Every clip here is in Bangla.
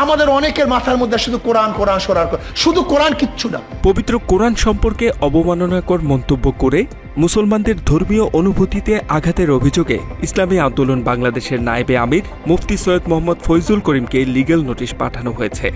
আমাদের অনেকের মাথার মধ্যে শুধু কোরআন কোরআন সরার, শুধু কোরআন কিচ্ছু না। পবিত্র কোরআন সম্পর্কে অবমাননাকর মন্তব্য করে মুসলমানদের ধর্মীয় অনুভূতিতে আঘাতের অভিযোগে ইসলামী আন্দোলন বাংলাদেশের নায়েবে আমির মুফতি সৈয়দ মোহাম্মদ ফয়জুল করিমকে লিগ্যাল নোটিশ পাঠানো হয়েছে।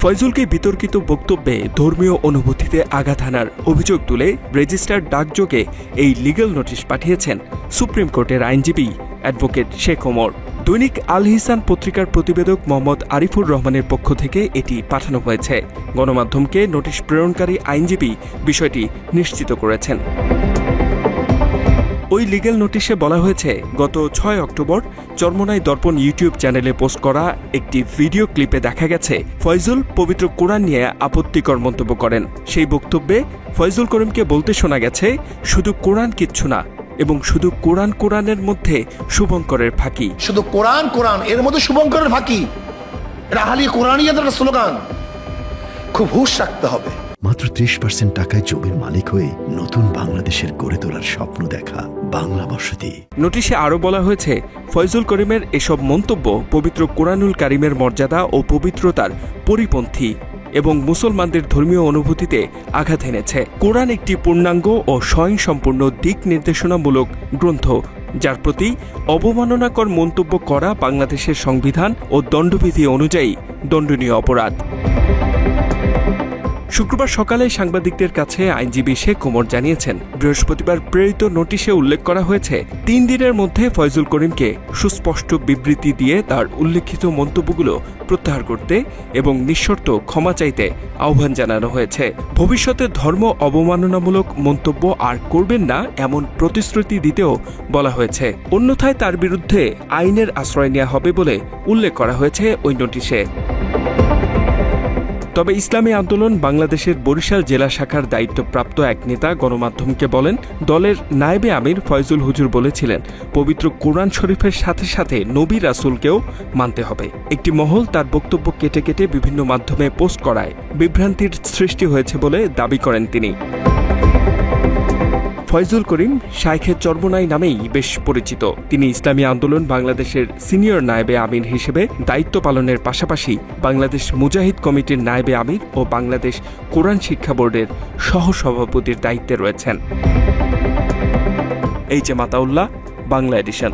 ফয়জুলকে বিতর্কিত বক্তব্যে ধর্মীয় অনুভূতিতে আঘাত হানার অভিযোগ তুলে রেজিস্টার্ড ডাকযোগে এই লিগ্যাল নোটিশ পাঠিয়েছেন সুপ্রিম কোর্টের আইনজীবী অ্যাডভোকেট শেখ ওমর। দৈনিক আল হিসান পত্রিকার প্রতিবেদক মোহাম্মদ আরিফুর রহমানের পক্ষ থেকে এটি পাঠানো হয়েছে। গণমাধ্যমকে নোটিশ প্রেরণকারী আইনজীবী বিষয়টি নিশ্চিত করেছেন। ওই লিগ্যাল নোটিশে বলা হয়েছে, গত 6 অক্টোবর চরমোনাই দর্পণ ইউটিউব চ্যানেলে পোস্ট করা একটি ভিডিও ক্লিপে দেখা গেছে ফয়জুল পবিত্র কোরআন নিয়ে আপত্তিকর মন্তব্য করেন। সেই বক্তব্যে ফয়জুল করিমকে বলতে শোনা গেছে, শুধু কোরআন কিচ্ছু না, এবং শুধু কোরআন কোরআনের মধ্যে শুভঙ্করের ফাঁকি। শুধু কোরআন কোরআন এর মধ্যে শুভঙ্করের ফাঁকি, রাহালি কোরআনিয়াদের স্লোগান। খুব হুঁশ রাখতে হবে। মাত্র 30% টাকায় জমির মালিক হয়ে নতুন বাংলাদেশের গড়ে তোলার স্বপ্ন দেখা বাংলা বসতি। নোটিশে আরও বলা হয়েছে, ফয়জুল করিমের এসব মন্তব্য পবিত্র কোরআনুল কারিমের মর্যাদা ও পবিত্রতার পরিপন্থী এবং মুসলমানদের ধর্মীয় অনুভূতিতে আঘাত এনেছে। কোরআন একটি পূর্ণাঙ্গ ও স্বয়ংসম্পূর্ণ দিক নির্দেশনামূলক গ্রন্থ, যার প্রতি অবমাননাকর মন্তব্য করা বাংলাদেশের সংবিধান ও দণ্ডবিধি অনুযায়ী দণ্ডনীয় অপরাধ। শুক্রবার সকালে সাংবাদিকদের কাছে আইনজীবী শেখ ওমর জানিয়েছেন, বৃহস্পতিবার প্রেরিত নোটিশে উল্লেখ করা হয়েছে 3 দিনের মধ্যে ফয়জুল করিমকে সুস্পষ্ট বিবৃতি দিয়ে তার উল্লেখিত মন্তব্যগুলো প্রত্যাহার করতে এবং নিঃশর্ত ক্ষমা চাইতে আহ্বান জানানো হয়েছে। ভবিষ্যতে ধর্ম অবমাননামূলক মন্তব্য আর করবেন না এমন প্রতিশ্রুতি দিতেও বলা হয়েছে। অন্যথায় তার বিরুদ্ধে আইনের আশ্রয় নেওয়া হবে বলে উল্লেখ করা হয়েছে ওই নোটিশে। তবে ইসলামী আন্দোলন বাংলাদেশের বরিশাল জেলা শাখার দায়িত্বপ্রাপ্ত এক নেতা গণমাধ্যমকে বলেন, দলের নায়েবে আমির ফয়জুল হুজুর বলেছিলেন, পবিত্র কোরআন শরীফের সাথে সাথে নবী রাসূলকেও মানতে হবে। একটি মহল তার বক্তব্য কেটে কেটে বিভিন্ন মাধ্যমে পোস্ট করায় বিভ্রান্তির সৃষ্টি হয়েছে বলে দাবি করেন তিনি। ফয়জুল করিম শাইখে চরমোনাই নামেই বেশ পরিচিত। তিনি ইসলামী আন্দোলন বাংলাদেশের সিনিয়র নায়েবে আমির হিসেবে দায়িত্ব পালনের পাশাপাশি বাংলাদেশ মুজাহিদ কমিটির নায়েবে আমির ও বাংলাদেশ কোরআন শিক্ষা বোর্ডের সহসভাপতির দায়িত্বে রয়েছেন। H M Ataullah, Bangla addition.